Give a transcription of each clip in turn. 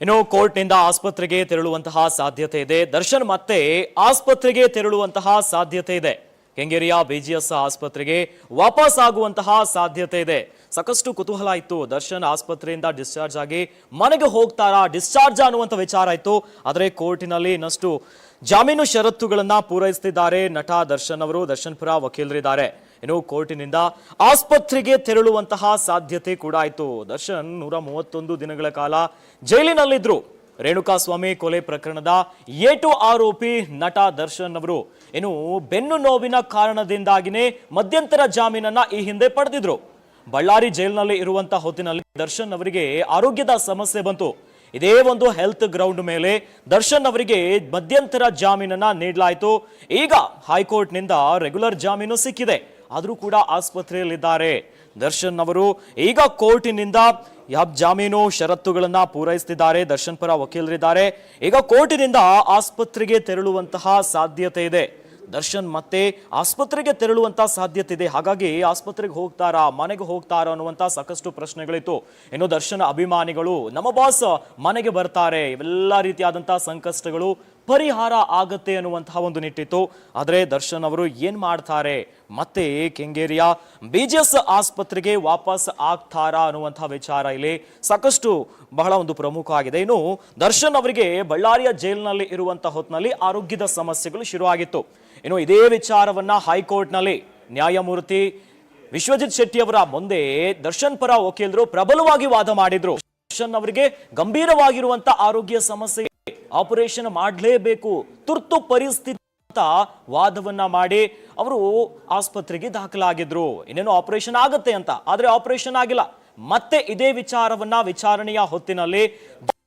ಇನ್ನು ಕೋರ್ಟ್ನಿಂದ ಆಸ್ಪತ್ರೆಗೆ ತೆರಳುವಂತಹ ಸಾಧ್ಯತೆ ಇದೆ. ದರ್ಶನ್ ಮತ್ತೆ ಆಸ್ಪತ್ರೆಗೆ ತೆರಳುವಂತಹ ಸಾಧ್ಯತೆ ಇದೆ. ಕೆಂಗೇರಿಯ ಬಿಜಿಎಸ್ ಆಸ್ಪತ್ರೆಗೆ ವಾಪಸ್ ಆಗುವಂತಹ ಸಾಧ್ಯತೆ ಇದೆ. ಸಾಕಷ್ಟು ಕುತೂಹಲ ಇತ್ತು. ದರ್ಶನ್ ಆಸ್ಪತ್ರೆಯಿಂದ ಡಿಸ್ಚಾರ್ಜ್ ಆಗಿ ಮನೆಗೆ ಹೋಗ್ತಾರಾ, ಡಿಸ್ಚಾರ್ಜ್ ಅನ್ನುವಂಥ ವಿಚಾರ ಇತ್ತು. ಆದರೆ ಕೋರ್ಟಿನಲ್ಲಿ ಇನ್ನಷ್ಟು ಜಾಮೀನು ಷರತ್ತುಗಳನ್ನ ಪೂರೈಸುತ್ತಿದ್ದಾರೆ ನಟ ದರ್ಶನ್ ಅವರು. ದರ್ಶನ್ ಪರ ವಕೀಲರಿದ್ದಾರೆ. ಇನ್ನು ಕೋರ್ಟಿನಿಂದ ಆಸ್ಪತ್ರೆಗೆ ತೆರಳುವಂತಹ ಸಾಧ್ಯತೆ ಕೂಡ ಆಯಿತು. ದರ್ಶನ್ 131 ದಿನಗಳ ಕಾಲ ಜೈಲಿನಲ್ಲಿದ್ರು. ರೇಣುಕಾಸ್ವಾಮಿ ಕೊಲೆ ಪ್ರಕರಣದ ಏಟು ಆರೋಪಿ ನಟ ದರ್ಶನ್ ಅವರು ಇನ್ನು ಬೆನ್ನು ನೋವಿನ ಕಾರಣದಿಂದಾಗಿನೇ ಮಧ್ಯಂತರ ಜಾಮೀನನ್ನ ಈ ಹಿಂದೆ ಪಡೆದಿದ್ರು. ಬಳ್ಳಾರಿ ಜೈಲಿನಲ್ಲಿ ಇರುವಂತಹ ಹೊತ್ತಿನಲ್ಲಿ ದರ್ಶನ್ ಅವರಿಗೆ ಆರೋಗ್ಯದ ಸಮಸ್ಯೆ ಬಂತು. ಇದೇ ಒಂದು ಹೆಲ್ತ್ ಗ್ರೌಂಡ್ ಮೇಲೆ ದರ್ಶನ್ ಅವರಿಗೆ ಮಧ್ಯಂತರ ಜಾಮೀನನ್ನ ನೀಡಲಾಯಿತು. ಈಗ ಹೈಕೋರ್ಟ್ನಿಂದ ರೆಗ್ಯುಲರ್ ಜಾಮೀನು ಸಿಕ್ಕಿದೆ. ಆದರೂ ಕೂಡ ಆಸ್ಪತ್ರೆಯಲ್ಲಿದ್ದಾರೆ ದರ್ಶನ್ ಅವರು. ಈಗ ಕೋರ್ಟಿನಿಂದ ಜಾಮೀನು ಷರತ್ತುಗಳನ್ನ ಪೂರೈಸುತ್ತಿದ್ದಾರೆ. ದರ್ಶನ್ ಪರ ವಕೀಲರಿದ್ದಾರೆ. ಈಗ ಕೋರ್ಟಿನಿಂದ ಆಸ್ಪತ್ರೆಗೆ ತೆರಳುವಂತಹ ಸಾಧ್ಯತೆ ಇದೆ. ದರ್ಶನ್ ಮತ್ತೆ ಆಸ್ಪತ್ರೆಗೆ ತೆರಳುವಂತ ಸಾಧ್ಯತೆ ಇದೆ. ಹಾಗಾಗಿ ಆಸ್ಪತ್ರೆಗೆ ಹೋಗ್ತಾರಾ, ಮನೆಗೆ ಹೋಗ್ತಾರಾ ಅನ್ನುವಂತ ಸಾಕಷ್ಟು ಪ್ರಶ್ನೆಗಳಿತ್ತು. ಇನ್ನು ದರ್ಶನ್ ಅಭಿಮಾನಿಗಳು ನಮ್ಮ ಬಾಸ್ ಮನೆಗೆ ಬರ್ತಾರೆ, ಇವೆಲ್ಲ ರೀತಿಯಾದಂತಹ ಸಂಕಷ್ಟಗಳು ಪರಿಹಾರ ಆಗತ್ತೆ ಅನ್ನುವಂತಹ ಒಂದು ನಿಟ್ಟಿತ್ತು. ಆದರೆ ದರ್ಶನ್ ಅವರು ಏನ್ ಮಾಡ್ತಾರೆ, ಮತ್ತೆ ಕೆಂಗೇರಿಯ ಬಿಜಿಎಸ್ ಆಸ್ಪತ್ರೆಗೆ ವಾಪಸ್ ಆಗ್ತಾರಾ ಅನ್ನುವಂತಹ ವಿಚಾರ ಇಲ್ಲಿ ಸಾಕಷ್ಟು ಬಹಳ ಒಂದು ಪ್ರಮುಖ ಆಗಿದೆ. ಇನ್ನು ದರ್ಶನ್ ಅವರಿಗೆ ಬಳ್ಳಾರಿಯ ಜೈಲಿನಲ್ಲಿ ಇರುವಂತಹ ಹೊತ್ತಿನಲ್ಲಿ ಆರೋಗ್ಯದ ಸಮಸ್ಯೆಗಳು ಶುರುವಾಗಿತ್ತು. ಇನ್ನು ಇದೇ ವಿಚಾರವನ್ನ ಹೈಕೋರ್ಟ್ನಲ್ಲಿ ನ್ಯಾಯಮೂರ್ತಿ ವಿಶ್ವಜಿತ್ ಶೆಟ್ಟಿ ಅವರ ಮುಂದೆ ದರ್ಶನ್ ಪರ ವಕೀಲರು ಪ್ರಬಲವಾಗಿ ವಾದ ಮಾಡಿದ್ರು. ದರ್ಶನ್ ಅವರಿಗೆ ಗಂಭೀರವಾಗಿರುವಂತ ಆರೋಗ್ಯ ಸಮಸ್ಯೆ, ಆಪರೇಷನ್ ಮಾಡಲೇಬೇಕು, ತುರ್ತು ಪರಿಸ್ಥಿತಿ ಅಂತ ವಾದವನ್ನ ಮಾಡಿ ಅವರು ಆಸ್ಪತ್ರೆಗೆ ದಾಖಲಾಗಿದ್ರು. ಇನ್ನೇನು ಆಪರೇಷನ್ ಆಗತ್ತೆ ಅಂತ, ಆದ್ರೆ ಆಪರೇಷನ್ ಆಗಿಲ್ಲ. ಮತ್ತೆ ಇದೇ ವಿಚಾರವನ್ನ ವಿಚಾರಣೆಯ ಹೊತ್ತಿನಲ್ಲಿ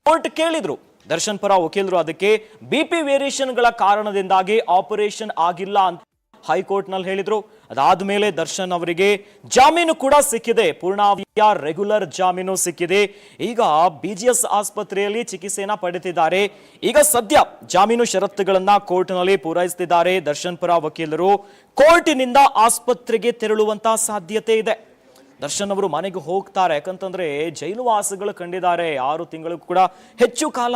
ಕೋರ್ಟ್ ಕೇಳಿದ್ರು. ದರ್ಶನ್ ಪರ ವಕೀಲರು ಅದಕ್ಕೆ ಬಿಪಿ ವೇರಿಯೇಷನ್ಗಳ ಕಾರಣದಿಂದಾಗಿ ಆಪರೇಷನ್ ಆಗಿಲ್ಲ ಅಂತ ಹೈಕೋರ್ಟ್ ನಲ್ಲಿ ಹೇಳಿದ್ರು. ಅದಾದ್ಮೇಲೆ ದರ್ಶನ್ ಅವರಿಗೆ ಜಾಮೀನು ಕೂಡ ಸಿಕ್ಕಿದೆ. ಪೂರ್ಣಾವಧಿಯ ರೆಗ್ಯುಲರ್ ಜಾಮೀನು ಸಿಕ್ಕಿದೆ. ಈಗ ಬಿಜಿಎಸ್ ಆಸ್ಪತ್ರೆಯಲ್ಲಿ ಚಿಕಿತ್ಸೆಯನ್ನ ಪಡೆದಿದ್ದಾರೆ. ಈಗ ಸದ್ಯ ಜಾಮೀನು ಷರತ್ತುಗಳನ್ನ ಕೋರ್ಟ್ನಲ್ಲಿ ಪೂರೈಸುತ್ತಿದ್ದಾರೆ ದರ್ಶನ್ ಪರ ವಕೀಲರು. ಕೋರ್ಟಿನಿಂದ ಆಸ್ಪತ್ರೆಗೆ ತೆರಳುವಂತಹ ಸಾಧ್ಯತೆ ಇದೆ. ದರ್ಶನ್ ಅವರು ಮನೆಗೆ ಹೋಗ್ತಾರೆ. ಯಾಕಂತಂದ್ರೆ ಜೈಲು ವಾಸಗಳು ಕಂಡಿದ್ದಾರೆ. 6 ತಿಂಗಳು ಕೂಡ ಹೆಚ್ಚು ಕಾಲ.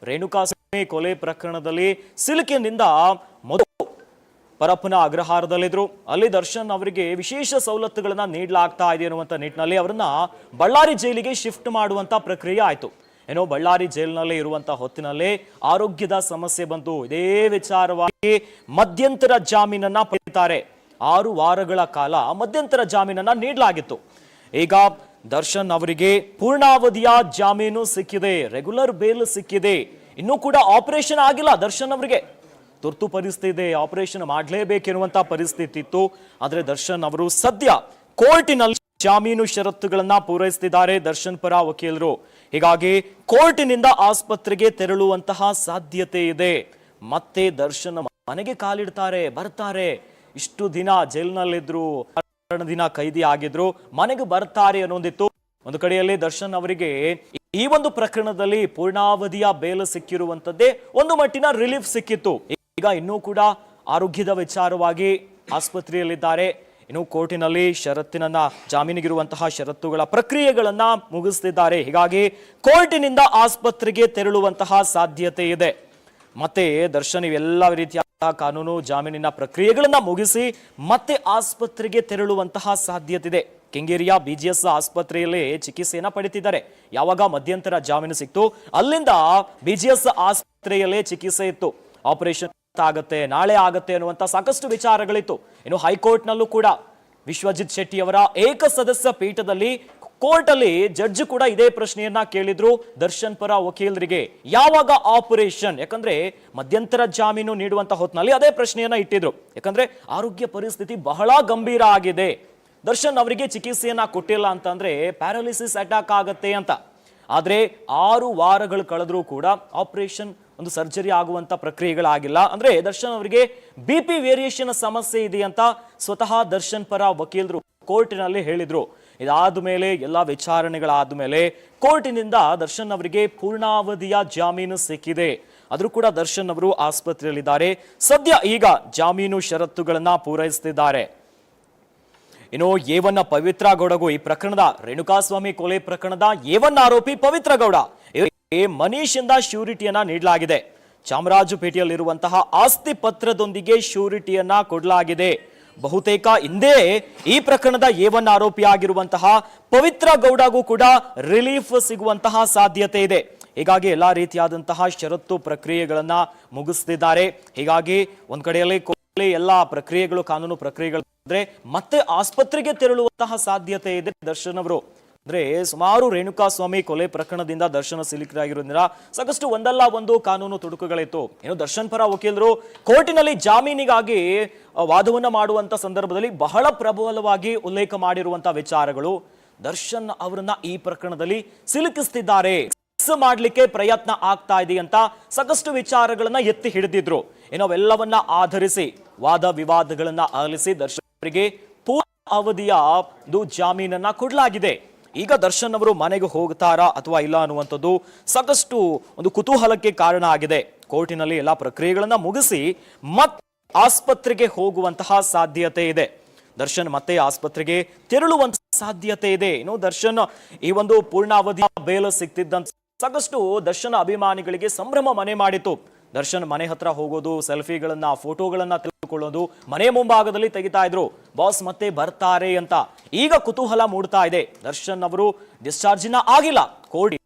ರೇಣುಕಾಸ್ವಾಮಿ ಕೊಲೆ ಪ್ರಕರಣದಲ್ಲಿ ಸಿಲುಕಿನಿಂದ ಮೊದಲು ಪರಪ್ಪನ ಅಗ್ರಹಾರದಲ್ಲಿದ್ರು. ಅಲ್ಲಿ ದರ್ಶನ್ ಅವರಿಗೆ ವಿಶೇಷ ಸವಲತ್ತುಗಳನ್ನ ನೀಡಲಾಗ್ತಾ ಇದೆ ಅನ್ನುವಂಥ ನಿಟ್ಟಿನಲ್ಲಿ ಅವರನ್ನ ಬಳ್ಳಾರಿ ಜೈಲಿಗೆ ಶಿಫ್ಟ್ ಮಾಡುವಂತ ಪ್ರಕ್ರಿಯೆ ಆಯ್ತು. ಏನೋ ಬಳ್ಳಾರಿ ಜೈಲಿನಲ್ಲಿ ಇರುವಂತಹ ಹೊತ್ತಿನಲ್ಲೇ ಆರೋಗ್ಯದ ಸಮಸ್ಯೆ ಬಂತು. ಇದೇ ವಿಚಾರವಾಗಿ ಮಧ್ಯಂತರ ಜಾಮೀನನ್ನ ಪಡೆಯುತ್ತಾರೆ. 6 ವಾರಗಳ ಕಾಲ ಮಧ್ಯಂತರ ಜಾಮೀನನ್ನ ನೀಡಲಾಗಿತ್ತು. ಈಗ ದರ್ಶನ್ ಅವರಿಗೆ ಪೂರ್ಣಾವಧಿಯ ಜಾಮೀನು ಸಿಕ್ಕಿದೆ, ರೆಗ್ಯುಲರ್ ಬೇಲ್ ಸಿಕ್ಕಿದೆ. ಇನ್ನೂ ಕೂಡ ಆಪರೇಷನ್ ಆಗಿಲ್ಲ ದರ್ಶನ್ ಅವರಿಗೆ. ತುರ್ತು ಪರಿಸ್ಥಿತಿ ಇದೆ, ಆಪರೇಷನ್ ಮಾಡಲೇಬೇಕೆನ್ನುವಂತ ಪರಿಸ್ಥಿತಿ ಇತ್ತು. ಆದ್ರೆ ದರ್ಶನ್ ಅವರು ಸದ್ಯ ಕೋರ್ಟಿನಲ್ಲಿ ಜಾಮೀನು ಷರತ್ತುಗಳನ್ನ ಪೂರೈಸುತ್ತಿದ್ದಾರೆ ದರ್ಶನ್ ಪರ ವಕೀಲರು. ಹೀಗಾಗಿ ಕೋರ್ಟಿನಿಂದ ಆಸ್ಪತ್ರೆಗೆ ತೆರಳುವಂತಹ ಸಾಧ್ಯತೆ ಇದೆ. ಮತ್ತೆ ದರ್ಶನ್ ಮನೆಗೆ ಕಾಲಿಡ್ತಾರೆ, ಬರ್ತಾರೆ. ಇಷ್ಟು ದಿನ ಜೈಲಿನಲ್ಲಿದ್ರು, ದಿನ ಕೈದಿ ಆಗಿದ್ರು, ಮನೆಗೆ ಬರ್ತಾರೆ ಅನ್ನೋದಿತ್ತು. ಒಂದು ಕಡೆಯಲ್ಲಿ ದರ್ಶನ್ ಅವರಿಗೆ ಈ ಒಂದು ಪ್ರಕರಣದಲ್ಲಿ ಪೂರ್ಣಾವಧಿಯ ಬೇಲ್ ಸಿಕ್ಕಿರುವಂತದ್ದೇ ಒಂದು ಮಟ್ಟಿನ ರಿಲೀಫ್ ಸಿಕ್ಕಿತ್ತು. ಈಗ ಇನ್ನೂ ಕೂಡ ಆರೋಗ್ಯದ ವಿಚಾರವಾಗಿ ಆಸ್ಪತ್ರೆಯಲ್ಲಿದ್ದಾರೆ. ಇನ್ನು ಕೋರ್ಟಿನಲ್ಲಿ ಷರತ್ತಿನ ಜಾಮೀನಿಗಿರುವಂತಹ ಷರತ್ತುಗಳ ಪ್ರಕ್ರಿಯೆಗಳನ್ನ ಮುಗಿಸ್ತಿದ್ದಾರೆ. ಹೀಗಾಗಿ ಕೋರ್ಟಿನಿಂದ ಆಸ್ಪತ್ರೆಗೆ ತೆರಳುವಂತಹ ಸಾಧ್ಯತೆ ಇದೆ. ಮತ್ತೆ ದರ್ಶನ್ ಇವೆಲ್ಲ ರೀತಿಯ ಕಾನೂನು ಜಾಮೀನಿನ ಪ್ರಕ್ರಿಯೆಗಳನ್ನ ಮುಗಿಸಿ ಮತ್ತೆ ಆಸ್ಪತ್ರೆಗೆ ತೆರಳುವಂತಹ ಸಾಧ್ಯತೆ ಇದೆ. ಕೆಂಗೇರಿಯ ಬಿಜಿಎಸ್ ಆಸ್ಪತ್ರೆಯಲ್ಲಿ ಚಿಕಿತ್ಸೆಯನ್ನ ಪಡೆದಿದ್ದಾರೆ. ಯಾವಾಗ ಮಧ್ಯಂತರ ಜಾಮೀನು ಸಿಕ್ತು ಅಲ್ಲಿಂದ ಬಿಜಿಎಸ್ ಆಸ್ಪತ್ರೆಯಲ್ಲೇ ಚಿಕಿತ್ಸೆ ಇತ್ತು. ಆಪರೇಷನ್ ಆಗತ್ತೆ, ನಾಳೆ ಆಗತ್ತೆ ಅನ್ನುವಂತ ಸಾಕಷ್ಟು ವಿಚಾರಗಳಿತ್ತು. ಇನ್ನು ಹೈಕೋರ್ಟ್ ನಲ್ಲೂ ಕೂಡ ವಿಶ್ವಜಿತ್ ಶೆಟ್ಟಿ ಅವರ ಏಕಸದಸ್ಯ ಪೀಠದಲ್ಲಿ ಕೋರ್ಟ್ ಅಲ್ಲಿ ಜಡ್ಜ್ ಕೂಡ ಇದೇ ಪ್ರಶ್ನೆಯನ್ನ ಕೇಳಿದ್ರು ದರ್ಶನ್ ಪರ ವಕೀಲರಿಗೆ. ಯಾವಾಗ ಆಪರೇಷನ್? ಯಾಕಂದ್ರೆ ಮಧ್ಯಂತರ ಜಾಮೀನು ನೀಡುವಂತ ಹೊತ್ತಿನಲ್ಲಿ ಅದೇ ಪ್ರಶ್ನೆಯನ್ನ ಇಟ್ಟಿದ್ರು. ಯಾಕಂದ್ರೆ ಆರೋಗ್ಯ ಪರಿಸ್ಥಿತಿ ಬಹಳ ಗಂಭೀರ ಆಗಿದೆ. ದರ್ಶನ್ ಅವರಿಗೆ ಚಿಕಿತ್ಸೆಯನ್ನ ಕೊಟ್ಟಿಲ್ಲ ಅಂತಂದ್ರೆ ಪ್ಯಾರಾಲಿಸಿಸ್ ಅಟ್ಯಾಕ್ ಆಗತ್ತೆ ಅಂತ. ಆದ್ರೆ 6 ವಾರಗಳು ಕಳೆದ್ರೂ ಕೂಡ ಆಪರೇಷನ್, ಒಂದು ಸರ್ಜರಿ ಆಗುವಂತ ಪ್ರಕ್ರಿಯೆಗಳಾಗಿಲ್ಲ. ಅಂದ್ರೆ ದರ್ಶನ್ ಅವರಿಗೆ ಬಿಪಿ ವೇರಿಯೇಷನ್ ಸಮಸ್ಯೆ ಇದೆ ಅಂತ ಸ್ವತಃ ದರ್ಶನ್ ಪರ ವಕೀಲರು ಕೋರ್ಟಿನಲ್ಲಿ ಹೇಳಿದ್ರು. ಇದಾದ ಮೇಲೆ ಎಲ್ಲ ವಿಚಾರಣೆಗಳಾದ ಮೇಲೆ ಕೋರ್ಟಿನಿಂದ ದರ್ಶನ್ ಅವರಿಗೆ ಪೂರ್ಣಾವಧಿಯ ಜಾಮೀನು ಸಿಕ್ಕಿದೆ. ಆದ್ರೂ ಕೂಡ ದರ್ಶನ್ ಅವರು ಆಸ್ಪತ್ರೆಯಲ್ಲಿದ್ದಾರೆ. ಸದ್ಯ ಈಗ ಜಾಮೀನು ಷರತ್ತುಗಳನ್ನ ಪೂರೈಸುತ್ತಿದ್ದಾರೆ. ಇನ್ನು ಏವನ್ನ ಪವಿತ್ರ ಗೌಡಗೂ ಈ ಪ್ರಕರಣದ ರೇಣುಕಾಸ್ವಾಮಿ ಕೊಲೆ ಪ್ರಕರಣದ ಏವನ್ನ ಆರೋಪಿ ಪವಿತ್ರ ಗೌಡ ಮನೀಶ್ ಇಂದ ಶ್ಯೂರಿಟಿಯನ್ನ ನೀಡಲಾಗಿದೆ. ಚಾಮರಾಜಪೇಟೆಯಲ್ಲಿರುವಂತಹ ಆಸ್ತಿ ಪತ್ರದೊಂದಿಗೆ ಶ್ಯೂರಿಟಿಯನ್ನ ಕೊಡಲಾಗಿದೆ. ಬಹುತೇಕ ಹಿಂದೆ ಈ ಪ್ರಕರಣದ A1 ಆರೋಪಿಯಾಗಿರುವಂತಹ ಪವಿತ್ರ ಗೌಡಗೂ ಕೂಡ ರಿಲೀಫ್ ಸಿಗುವಂತಹ ಸಾಧ್ಯತೆ ಇದೆ. ಹೀಗಾಗಿ ಎಲ್ಲಾ ರೀತಿಯಾದಂತಹ ಷರತ್ತು ಪ್ರಕ್ರಿಯೆಗಳನ್ನ ಮುಗಿಸ್ತಿದ್ದಾರೆ. ಹೀಗಾಗಿ ಒಂದ್ ಕಡೆಯಲ್ಲಿ ಎಲ್ಲಾ ಪ್ರಕ್ರಿಯೆಗಳು, ಕಾನೂನು ಪ್ರಕ್ರಿಯೆಗಳು ಮತ್ತೆ ಆಸ್ಪತ್ರೆಗೆ ತೆರಳುವಂತಹ ಸಾಧ್ಯತೆ ಇದೆ ದರ್ಶನ್ ಅವರು. ಅಂದ್ರೆ ಸುಮಾರು ರೇಣುಕಾಸ್ವಾಮಿ ಕೊಲೆ ಪ್ರಕರಣದಿಂದ ದರ್ಶನ ಸಿಲುಕಿರಾಗಿರೋದ್ರಿಂದ ಸಾಕಷ್ಟು ಒಂದಲ್ಲ ಒಂದು ಕಾನೂನು ತುಡುಕುಗಳಿತ್ತು. ಇನ್ನು ದರ್ಶನ್ ಪರ ವಕೀಲರು ಕೋರ್ಟಿನಲ್ಲಿ ಜಾಮೀನಿಗಾಗಿ ವಾದವನ್ನ ಮಾಡುವಂತ ಸಂದರ್ಭದಲ್ಲಿ ಬಹಳ ಪ್ರಬಲವಾಗಿ ಉಲ್ಲೇಖ ಮಾಡಿರುವಂತಹ ವಿಚಾರಗಳು ದರ್ಶನ್ ಅವರನ್ನ ಈ ಪ್ರಕರಣದಲ್ಲಿ ಸಿಲುಕಿಸ್ತಿದ್ದಾರೆ, ಮಾಡ್ಲಿಕ್ಕೆ ಪ್ರಯತ್ನ ಆಗ್ತಾ ಇದೆ ಅಂತ ಸಾಕಷ್ಟು ವಿಚಾರಗಳನ್ನ ಎತ್ತಿ ಹಿಡಿದಿದ್ರು. ಇನ್ನು ಅವೆಲ್ಲವನ್ನ ಆಧರಿಸಿ ವಾದ ವಿವಾದಗಳನ್ನ ಆಲಿಸಿ ದರ್ಶನ್ ಅವರಿಗೆ ಪೂರ್ಣ ಅವಧಿಯ ಜಾಮೀನನ್ನ ಕೊಡಲಾಗಿದೆ. ಈಗ ದರ್ಶನ್ ಅವರು ಮನೆಗೆ ಹೋಗ್ತಾರಾ ಅಥವಾ ಇಲ್ಲ ಅನ್ನುವಂಥದ್ದು ಸಾಕಷ್ಟು ಒಂದು ಕುತೂಹಲಕ್ಕೆ ಕಾರಣ ಆಗಿದೆ. ಕೋರ್ಟಿನಲ್ಲಿ ಎಲ್ಲಾ ಪ್ರಕ್ರಿಯೆಗಳನ್ನ ಮುಗಿಸಿ ಮತ್ತೆ ಆಸ್ಪತ್ರೆಗೆ ಹೋಗುವಂತಹ ಸಾಧ್ಯತೆ ಇದೆ. ದರ್ಶನ್ ಮತ್ತೆ ಆಸ್ಪತ್ರೆಗೆ ತೆರಳುವಂತಹ ಸಾಧ್ಯತೆ ಇದೆ. ಇನ್ನು ದರ್ಶನ್ ಈ ಒಂದು ಪೂರ್ಣಾವಧಿಯ ಬೇಲ್ ಸಿಗ್ತಿದ್ದಂತ ಸಾಕಷ್ಟು ದರ್ಶನ್ ಅಭಿಮಾನಿಗಳಿಗೆ ಸಂಭ್ರಮ ಮನೆ ಮಾಡಿತು. ದರ್ಶನ್ ಮನೆ ಹತ್ರ ಹೋಗೋದು, ಸೆಲ್ಫಿಗಳನ್ನ, ಫೋಟೋಗಳನ್ನ ತೆಗೆದುಕೊಳ್ಳೋದು, ಮನೆ ಮುಂಭಾಗದಲ್ಲಿ ತೆಗಿತಾ ಇದ್ರು, ಬಾಸ್ ಮತ್ತೆ ಬರ್ತಾರೆ ಅಂತ. ಈಗ ಕುತೂಹಲ ಮೂಡ್ತಾ ಇದೆ. ದರ್ಶನ್ ಅವರು ಡಿಸ್ಚಾರ್ಜಿನ ಆಗಿಲ್ಲ, ಕೋರ್ಟ್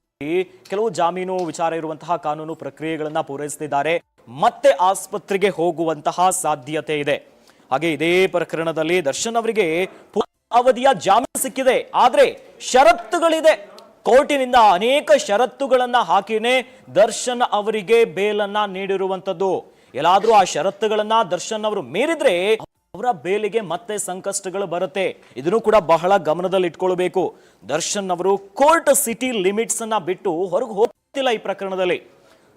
ಕೆಲವು ಜಾಮೀನು ವಿಚಾರ ಇರುವಂತಹ ಕಾನೂನು ಪ್ರಕ್ರಿಯೆಗಳನ್ನ ಪೂರೈಸುತ್ತಿದ್ದಾರೆ, ಮತ್ತೆ ಆಸ್ಪತ್ರೆಗೆ ಹೋಗುವಂತಹ ಸಾಧ್ಯತೆ ಇದೆ. ಹಾಗೆ ಇದೇ ಪ್ರಕರಣದಲ್ಲಿ ದರ್ಶನ್ ಅವರಿಗೆ ಅವಧಿಯ ಜಾಮೀನು ಸಿಕ್ಕಿದೆ, ಆದ್ರೆ ಷರತ್ತುಗಳಿದೆ. ಕೋರ್ಟಿನಿಂದ ಅನೇಕ ಷರತ್ತುಗಳನ್ನ ಹಾಕಿನೇ ದರ್ಶನ್ ಅವರಿಗೆ ಬೇಲನ್ನ ನೀಡಿರುವಂತದ್ದು. ಎಲ್ಲಾದ್ರೂ ಆ ಷರತ್ತುಗಳನ್ನ ದರ್ಶನ್ ಅವರು ಮೀರಿದ್ರೆ ಅವರ ಬೇಲಿಗೆ ಮತ್ತೆ ಸಂಕಷ್ಟಗಳು ಬರುತ್ತೆ. ಇದನ್ನು ಕೂಡ ಬಹಳ ಗಮನದಲ್ಲಿ ಇಟ್ಕೊಳ್ಬೇಕು. ದರ್ಶನ್ ಅವರು ಕೋರ್ಟ್ ಸಿಟಿ ಲಿಮಿಟ್ಸ್ ಅನ್ನ ಬಿಟ್ಟು ಹೊರಗೆ ಹೋಗ್ತಿಲ್ಲ. ಈ ಪ್ರಕರಣದಲ್ಲಿ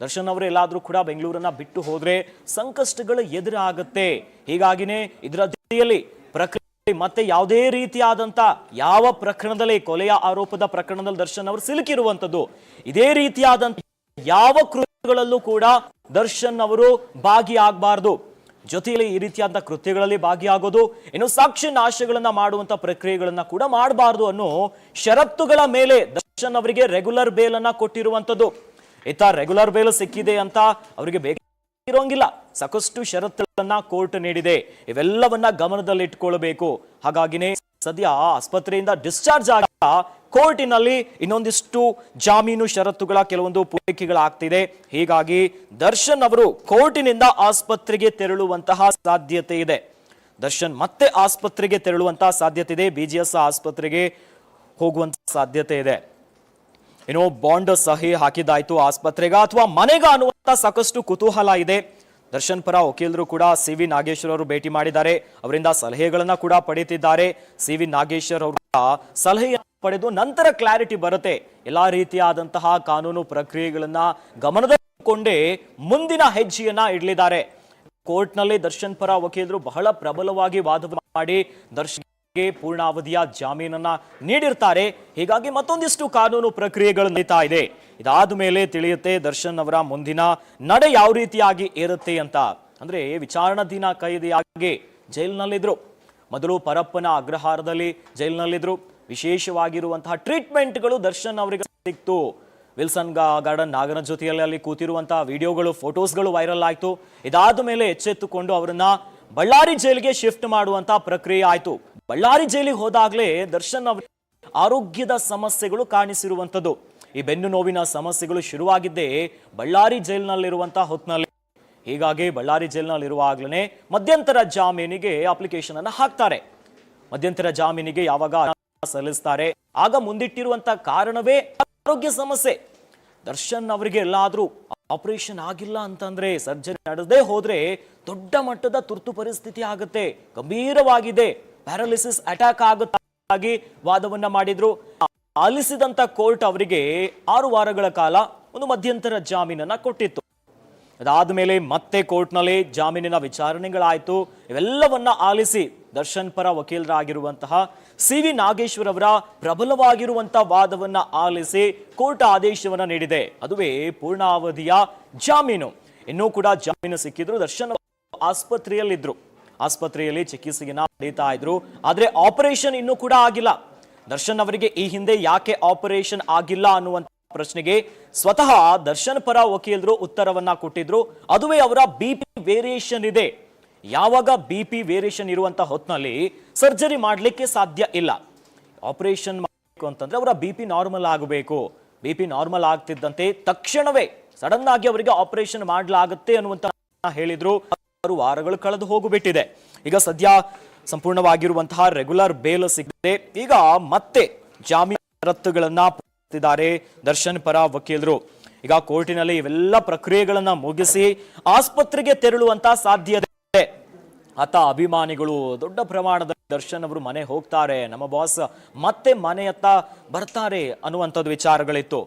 ದರ್ಶನ್ ಅವರು ಎಲ್ಲಾದ್ರೂ ಕೂಡ ಬೆಂಗಳೂರನ್ನ ಬಿಟ್ಟು ಹೋದ್ರೆ ಸಂಕಷ್ಟಗಳು ಎದುರಾಗುತ್ತೆ. ಹೀಗಾಗಿನೇ ಇದರ ಜೊತೆಯಲ್ಲಿ ಮತ್ತೆ ಯಾವುದೇ ರೀತಿಯಾದಂತ ಯಾವ ಪ್ರಕರಣದಲ್ಲಿ, ಕೊಲೆಯ ಆರೋಪದ ಪ್ರಕರಣದಲ್ಲಿ ದರ್ಶನ್ ಅವರು ಸಿಲುಕಿರುವಂತದ್ದು, ಇದೇ ರೀತಿಯಾದಂತ ಯಾವ ಕೃತ್ಯಗಳಲ್ಲೂ ಕೂಡ ದರ್ಶನ್ ಅವರು ಭಾಗಿಯಾಗಬಾರದು. ಜೊತೆಯಲ್ಲಿ ಈ ರೀತಿಯಾದ ಕೃತ್ಯಗಳಲ್ಲಿ ಭಾಗಿಯಾಗೋದು, ಇನ್ನು ಸಾಕ್ಷಿ ನಾಶಗಳನ್ನ ಮಾಡುವಂತ ಪ್ರಕ್ರಿಯೆಗಳನ್ನ ಕೂಡ ಮಾಡಬಾರದು ಅನ್ನೋ ಷರತ್ತುಗಳ ಮೇಲೆ ದರ್ಶನ್ ಅವರಿಗೆ ರೆಗ್ಯುಲರ್ ಬೇಲ್ ಅನ್ನ ಕೊಟ್ಟಿರುವಂತದ್ದು. ರೆಗ್ಯುಲರ್ ಬೇಲ್ ಸಿಕ್ಕಿದೆ ಅಂತ ಅವರಿಗೆ ಇರೋಂಗಿಲ್ಲ, ಸಾಕಷ್ಟು ಷರತ್ತುಗಳನ್ನ ಕೋರ್ಟ್ ನೀಡಿದೆ. ಇವೆಲ್ಲವನ್ನ ಗಮನದಲ್ಲಿ ಇಟ್ಕೊಳ್ಬೇಕು. ಹಾಗಾಗಿನೇ ಸದ್ಯ ಆಸ್ಪತ್ರೆಯಿಂದ ಡಿಸ್ಚಾರ್ಜ್ ಆಗ ಕೋರ್ಟಿನಲ್ಲಿ ಇನ್ನೊಂದಿಷ್ಟು ಜಾಮೀನು ಷರತ್ತುಗಳ ಕೆಲವೊಂದು ಪೂರೈಕೆಗಳಾಗ್ತಿದೆ. ಹೀಗಾಗಿ ದರ್ಶನ್ ಅವರು ಕೋರ್ಟಿನಿಂದ ಆಸ್ಪತ್ರೆಗೆ ತೆರಳುವಂತಹ ಸಾಧ್ಯತೆ ಇದೆ. ದರ್ಶನ್ ಮತ್ತೆ ಆಸ್ಪತ್ರೆಗೆ ತೆರಳುವಂತಹ ಸಾಧ್ಯತೆ ಇದೆ. BGS ಆಸ್ಪತ್ರೆಗೆ ಹೋಗುವಂತಹ ಸಾಧ್ಯತೆ ಇದೆ. ಏನೋ ಬಾಂಡ್ ಸಹಿ ಹಾಕಿದಾಯ್ತು ಆಸ್ಪತ್ರೆಗ ಅಥವಾ ಮನೆಗ ಅನ್ನುವಂತ ಸಾಕಷ್ಟು ಕುತೂಹಲ ಇದೆ. ದರ್ಶನ್ ಪರ ವಕೀಲರು ಕೂಡ CV ನಾಗೇಶ್ವರ್ ಅವರು ಭೇಟಿ ಮಾಡಿದ್ದಾರೆ, ಅವರಿಂದ ಸಲಹೆಗಳನ್ನ ಕೂಡ ಪಡೆಯುತ್ತಿದ್ದಾರೆ. CV ನಾಗೇಶ್ವರ್ ಅವರು ಸಲಹೆ ಪಡೆದು ನಂತರ ಕ್ಲಾರಿಟಿ ಬರುತ್ತೆ. ಎಲ್ಲಾ ರೀತಿಯಾದಂತಹ ಕಾನೂನು ಪ್ರಕ್ರಿಯೆಗಳನ್ನ ಗಮನದಲ್ಲಿಟ್ಟುಕೊಂಡೇ ಮುಂದಿನ ಹೆಜ್ಜೆಯನ್ನ ಇಡಲಿದ್ದಾರೆ. ಕೋರ್ಟ್ನಲ್ಲಿ ದರ್ಶನ್ ಪರ ವಕೀಲರು ಬಹಳ ಪ್ರಬಲವಾಗಿ ವಾದ ಮಾಡಿ ದರ್ಶನ್ ಪೂರ್ಣಾವಧಿಯ ಜಾಮೀನನ್ನ ನೀಡಿರ್ತಾರೆ. ಹೀಗಾಗಿ ಮತ್ತೊಂದಿಷ್ಟು ಕಾನೂನು ಪ್ರಕ್ರಿಯೆಗಳು ನಡೀತಾ ಇದೆ. ಇದಾದ ಮೇಲೆ ತಿಳಿಯುತ್ತೆ ದರ್ಶನ್ ಅವರ ಮುಂದಿನ ನಡೆ ಯಾವ ರೀತಿಯಾಗಿ ಇರುತ್ತೆ ಅಂತ. ಅಂದ್ರೆ ವಿಚಾರಣಾಧೀನ ಕೈದಿಯಾಗಿ ಜೈಲಿನಲ್ಲಿದ್ರು, ಮೊದಲು ಪರಪ್ಪನ ಅಗ್ರಹಾರದಲ್ಲಿ ಜೈಲಿನಲ್ಲಿದ್ರು. ವಿಶೇಷವಾಗಿರುವಂತಹ ಟ್ರೀಟ್ಮೆಂಟ್ಗಳು ದರ್ಶನ್ ಅವರಿಗೆ ಸಿಕ್ತು. ವಿಲ್ಸನ್ ಗಾರ್ಡನ್ ನಾಗನ ಜೊತೆಯಲ್ಲಿ ಅಲ್ಲಿ ಕೂತಿರುವಂತಹ ವಿಡಿಯೋಗಳು, ಫೋಟೋಸ್ಗಳು ವೈರಲ್ ಆಯ್ತು. ಇದಾದ ಮೇಲೆ ಎಚ್ಚೆತ್ತುಕೊಂಡು ಅವರನ್ನ ಬಳ್ಳಾರಿ ಜೈಲಿಗೆ ಶಿಫ್ಟ್ ಮಾಡುವಂತ ಪ್ರಕ್ರಿಯೆ ಆಯ್ತು. ಬಳ್ಳಾರಿ ಜೈಲಿಗೆ ಹೋದಾಗ್ಲೇ ದರ್ಶನ್ ಅವರ ಆರೋಗ್ಯದ ಸಮಸ್ಯೆಗಳು ಕಾಣಿಸಿರುವಂತದ್ದು. ಈ ಬೆನ್ನು ನೋವಿನ ಸಮಸ್ಯೆಗಳು ಶುರುವಾಗಿದ್ದೇ ಬಳ್ಳಾರಿ ಜೈಲಿನಲ್ಲಿರುವಂತಹ ಹೊತ್ತಿನಲ್ಲಿ. ಹೀಗಾಗಿ ಬಳ್ಳಾರಿ ಜೈಲಿನಲ್ಲಿರುವಾಗ್ಲೇ ಮಧ್ಯಂತರ ಜಾಮೀನಿಗೆ ಅಪ್ಲಿಕೇಶನ್ ಅನ್ನ ಹಾಕ್ತಾರೆ. ಮಧ್ಯಂತರ ಜಾಮೀನಿಗೆ ಯಾವಾಗ ಸಲ್ಲಿಸ್ತಾರೆ ಆಗ ಮುಂದಿಟ್ಟಿರುವಂತಹ ಕಾರಣವೇ ಆರೋಗ್ಯ ಸಮಸ್ಯೆ. ದರ್ಶನ್ ಅವರಿಗೆ ಎಲ್ಲಾದ್ರೂ ಆಪರೇಷನ್ ಆಗಿಲ್ಲ ಅಂತಂದ್ರೆ, ಸರ್ಜರಿ ನಡೆದೇ ಹೋದ್ರೆ ದೊಡ್ಡ ಮಟ್ಟದ ತುರ್ತು ಪರಿಸ್ಥಿತಿ ಆಗುತ್ತೆ, ಗಂಭೀರವಾಗಿದೆ, ಪ್ಯಾರಾಲಿಸಿಸ್ ಅಟ್ಯಾಕ್ ಆಗುತ್ತಾಗಿ ವಾದವನ್ನ ಮಾಡಿದ್ರು. ಆಲಿಸಿದಂತ ಕೋರ್ಟ್ ಅವರಿಗೆ 6 ವಾರಗಳ ಕಾಲ ಒಂದು ಮಧ್ಯಂತರ ಜಾಮೀನನ್ನ ಕೊಟ್ಟಿತ್ತು. ಅದಾದ್ಮೇಲೆ ಮತ್ತೆ ಕೋರ್ಟ್ನಲ್ಲಿ ಜಾಮೀನಿನ ವಿಚಾರಣೆಗಳಾಯ್ತು. ಇವೆಲ್ಲವನ್ನ ಆಲಿಸಿ ದರ್ಶನ್ ಪರ ವಕೀಲರಾಗಿರುವಂತಹ CV ನಾಗೇಶ್ವರ್ ಅವರ ಪ್ರಬಲವಾಗಿರುವಂತಹ ವಾದವನ್ನ ಆಲಿಸಿ ಕೋರ್ಟ್ ಆದೇಶವನ್ನ ನೀಡಿದೆ. ಅದುವೇ ಪೂರ್ಣಾವಧಿಯ ಜಾಮೀನು. ಇನ್ನೂ ಕೂಡ ಜಾಮೀನು ಸಿಕ್ಕಿದ್ರು. ದರ್ಶನ್ ಆಸ್ಪತ್ರೆಯಲ್ಲಿದ್ರು, ಆಸ್ಪತ್ರೆಯಲ್ಲಿ ಚಿಕಿತ್ಸೆಯನ್ನ ಪಡೀತಾ ಇದ್ರು. ಆದ್ರೆ ಆಪರೇಷನ್ ಇನ್ನೂ ಕೂಡ ಆಗಿಲ್ಲ. ದರ್ಶನ್ ಅವರಿಗೆ ಈ ಹಿಂದೆ ಯಾಕೆ ಆಪರೇಷನ್ ಆಗಿಲ್ಲ ಅನ್ನುವಂತ ಪ್ರಶ್ನೆಗೆ ಸ್ವತಃ ದರ್ಶನ್ ಪರ ವಕೀಲರು ಉತ್ತರವನ್ನ ಕೊಟ್ಟಿದ್ರು. ಅದುವೇ ಅವರ ಬಿಪಿ ವೇರಿಯೇಷನ್ ಇದೆ. ಯಾವಾಗ ಬಿಪಿ ವೇರಿಯೇಷನ್ ಇರುವಂತ ಹೊತ್ತಿನಲ್ಲಿ ಸರ್ಜರಿ ಮಾಡಲಿಕ್ಕೆ ಸಾಧ್ಯ ಇಲ್ಲ. ಆಪರೇಷನ್ ಮಾಡಬೇಕು ಅಂತಂದ್ರೆ ಅವರ ಬಿಪಿ ನಾರ್ಮಲ್ ಆಗಬೇಕು. ಬಿಪಿ ನಾರ್ಮಲ್ ಆಗ್ತಿದ್ದಂತೆ ತಕ್ಷಣವೇ ಸಡನ್ ಆಗಿ ಅವರಿಗೆ ಆಪರೇಷನ್ ಮಾಡಲಾಗುತ್ತೆ ಅನ್ನುವಂತ ಹೇಳಿದ್ರು. 6 ವಾರಗಳು ಕಳೆದು ಹೋಗಿಬಿಟ್ಟಿದೆ. ಈಗ ಸದ್ಯ ಸಂಪೂರ್ಣವಾಗಿರುವಂತಹ ರೆಗ್ಯುಲರ್ ಬೇಲ್ ಸಿಗದೆ ಈಗ ಮತ್ತೆ ಜಾಮೀನು ಷರತ್ತುಗಳನ್ನ ಪೂರೈಸಿದ್ದಾರೆ ದರ್ಶನ್ ಪರ ವಕೀಲರು. ಈಗ ಕೋರ್ಟಿನಲ್ಲಿ ಇವೆಲ್ಲ ಪ್ರಕ್ರಿಯೆಗಳನ್ನ ಮುಗಿಸಿ ಆಸ್ಪತ್ರೆಗೆ ತೆರಳುವಂತ ಸಾಧ್ಯತೆ ಇದೆ. ಆತ ಅಭಿಮಾನಿಗಳು ದೊಡ್ಡ ಪ್ರಮಾಣದಲ್ಲಿ ದರ್ಶನ್ ಅವರು ಮನೆ ಹೋಗ್ತಾರೆ, ನಮ್ಮ ಬಾಸ್ ಮತ್ತೆ ಮನೆಯತ್ತ ಬರ್ತಾರೆ ಅನ್ನುವಂಥದ್ದು ವಿಚಾರಗಳಿತ್ತು.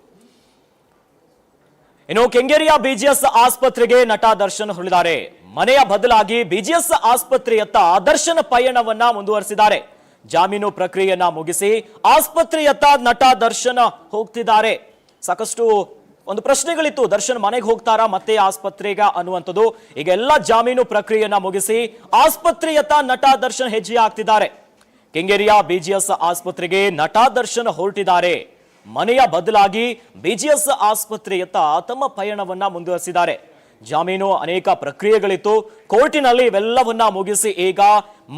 ಇನ್ನು ಕೆಂಗೇರಿಯ ಬಿಜಿಎಸ್ ಆಸ್ಪತ್ರೆಗೆ ನಟ ದರ್ಶನ್ ಹೊರಳಿದ್ದಾರೆ. ಮನೆಯ ಬದಲಾಗಿ ಬಿಜಿಎಸ್ ಆಸ್ಪತ್ರೆಯತ್ತ ದರ್ಶನ್ ಪಯಣವನ್ನ ಮುಂದುವರಿಸಿದ್ದಾರೆ. ಜಾಮೀನು ಪ್ರಕ್ರಿಯೆಯನ್ನ ಮುಗಿಸಿ ಆಸ್ಪತ್ರೆಯತ್ತ ನಟ ದರ್ಶನ್ ಹೋಗ್ತಿದ್ದಾರೆ. ಸಾಕಷ್ಟು ಒಂದು ಪ್ರಶ್ನೆಗಳಿತ್ತು, ದರ್ಶನ್ ಮನೆಗೆ ಹೋಗ್ತಾರಾ ಮತ್ತೆ ಆಸ್ಪತ್ರೆಗ ಅನ್ನುವಂಥದ್ದು. ಈಗ ಎಲ್ಲ ಜಾಮೀನು ಪ್ರಕ್ರಿಯೆಯನ್ನ ಮುಗಿಸಿ ಆಸ್ಪತ್ರೆಯತ್ತ ನಟ ದರ್ಶನ್ ಹೆಜ್ಜೆ ಹಾಕ್ತಿದ್ದಾರೆ. ಕೆಂಗೇರಿಯ ಬಿಜಿಎಸ್ ಆಸ್ಪತ್ರೆಗೆ ನಟ ದರ್ಶನ್ ಹೊರಟಿದ್ದಾರೆ. ಮನೆಯ ಬದಲಾಗಿ ಬಿಜಿಎಸ್ ಆಸ್ಪತ್ರೆಯತ್ತ ತಮ್ಮ ಪಯಣವನ್ನ ಮುಂದುವರಿಸಿದ್ದಾರೆ. ಜಾಮೀನು ಅನೇಕ ಪ್ರಕ್ರಿಯೆಗಳಿತ್ತು. ಕೋರ್ಟಿನಲ್ಲಿ ಇವೆಲ್ಲವನ್ನ ಮುಗಿಸಿ ಈಗ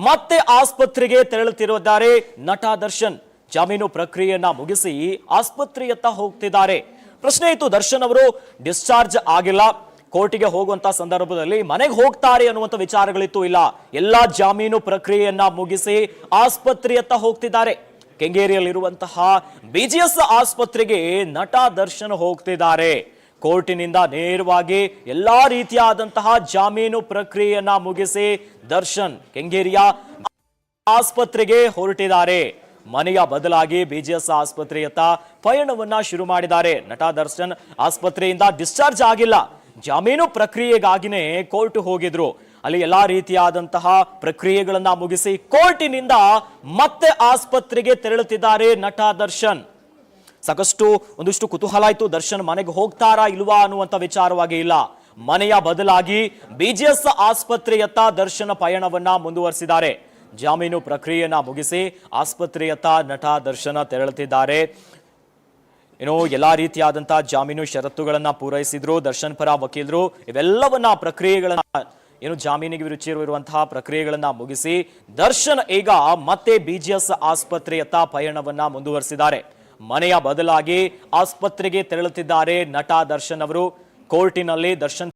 ಮತ್ತೆ ಆಸ್ಪತ್ರೆಗೆ ತೆರಳುತ್ತಿರುತ್ತಾರೆ ನಟ ದರ್ಶನ್. ಜಾಮೀನು ಪ್ರಕ್ರಿಯೆಯನ್ನ ಮುಗಿಸಿ ಆಸ್ಪತ್ರೆಯತ್ತ ಹೋಗ್ತಿದ್ದಾರೆ. ಪ್ರಶ್ನೆ ಇತ್ತು, ದರ್ಶನ್ ಅವರು ಡಿಸ್ಚಾರ್ಜ್ ಆಗಿಲ್ಲ, ಕೋರ್ಟಿಗೆ ಹೋಗುವಂತ ಸಂದರ್ಭದಲ್ಲಿ ಮನೆಗೆ ಹೋಗ್ತಾರೆ ಅನ್ನುವಂಥ ವಿಚಾರಗಳಿತ್ತು. ಇಲ್ಲ, ಎಲ್ಲಾ ಜಾಮೀನು ಪ್ರಕ್ರಿಯೆಯನ್ನ ಮುಗಿಸಿ ಆಸ್ಪತ್ರೆಯತ್ತ ಹೋಗ್ತಿದ್ದಾರೆ. ಕೆಂಗೇರಿಯಲ್ಲಿರುವಂತಹ ಬಿಜಿಎಸ್ ಆಸ್ಪತ್ರೆಗೆ ನಟ ದರ್ಶನ್ ಹೋಗ್ತಿದ್ದಾರೆ. ಕೋರ್ಟಿನಿಂದ ನೇರವಾಗಿ ಎಲ್ಲಾ ರೀತಿಯಾದಂತಹ ಜಾಮೀನು ಪ್ರಕ್ರಿಯೆಯನ್ನ ಮುಗಿಸಿ ದರ್ಶನ್ ಕೆಂಗೇರಿಯ ಆಸ್ಪತ್ರೆಗೆ ಹೊರಟಿದ್ದಾರೆ. ಮನೆಯ ಬದಲಾಗಿ ಬಿಜಿಎಸ್ ಆಸ್ಪತ್ರೆಯತ್ತ ಪಯಣವನ್ನ ಶುರು ಮಾಡಿದ್ದಾರೆ. ನಟ ದರ್ಶನ್ ಆಸ್ಪತ್ರೆಯಿಂದ ಡಿಸ್ಚಾರ್ಜ್ ಆಗಿಲ್ಲ, ಜಾಮೀನು ಪ್ರಕ್ರಿಯೆಗಾಗಿನೇ ಕೋರ್ಟ್ ಹೋಗಿದ್ರು. ಅಲ್ಲಿ ಎಲ್ಲಾ ರೀತಿಯಾದಂತಹ ಪ್ರಕ್ರಿಯೆಗಳನ್ನ ಮುಗಿಸಿ ಕೋರ್ಟಿನಿಂದ ಮತ್ತೆ ಆಸ್ಪತ್ರೆಗೆ ತೆರಳುತ್ತಿದ್ದಾರೆ ನಟ ದರ್ಶನ್. ಸಾಕಷ್ಟು ಒಂದಿಷ್ಟು ಕುತೂಹಲ ಇತ್ತು, ದರ್ಶನ್ ಮನೆಗೆ ಹೋಗ್ತಾರಾ ಇಲ್ವಾ ಅನ್ನುವಂಥ ವಿಚಾರವಾಗಿ. ಇಲ್ಲ, ಮನೆಯ ಬದಲಾಗಿ ಬಿಜಿಎಸ್ ಆಸ್ಪತ್ರೆಯತ್ತ ದರ್ಶನ ಪಯಣವನ್ನ ಮುಂದುವರಿಸಿದ್ದಾರೆ. ಜಾಮೀನು ಪ್ರಕ್ರಿಯೆಯನ್ನ ಮುಗಿಸಿ ಆಸ್ಪತ್ರೆಯತ್ತ ನಟ ದರ್ಶನ ತೆರಳುತ್ತಿದ್ದಾರೆ. ಏನು ಎಲ್ಲಾ ರೀತಿಯಾದಂತಹ ಜಾಮೀನು ಷರತ್ತುಗಳನ್ನ ಪೂರೈಸಿದ್ರು ದರ್ಶನ್ ಪರ ವಕೀಲರು. ಇವೆಲ್ಲವನ್ನ ಪ್ರಕ್ರಿಯೆಗಳನ್ನ ಏನು ಜಾಮೀನಿಗೆ ವಿರುಚಿರುವಂತಹ ಪ್ರಕ್ರಿಯೆಗಳನ್ನ ಮುಗಿಸಿ ದರ್ಶನ್ ಈಗ ಮತ್ತೆ ಬಿಜಿಎಸ್ ಆಸ್ಪತ್ರೆಯತ್ತ ಪಯಣವನ್ನ ಮುಂದುವರಿಸಿದ್ದಾರೆ. ಮನೆಯ ಬದಲಾಗಿ ಆಸ್ಪತ್ರೆಗೆ ತೆರಳುತ್ತಿದ್ದಾರೆ ನಟ ದರ್ಶನ್ ಅವರು. ಕೋರ್ಟಿನಲ್ಲಿ ದರ್ಶನ್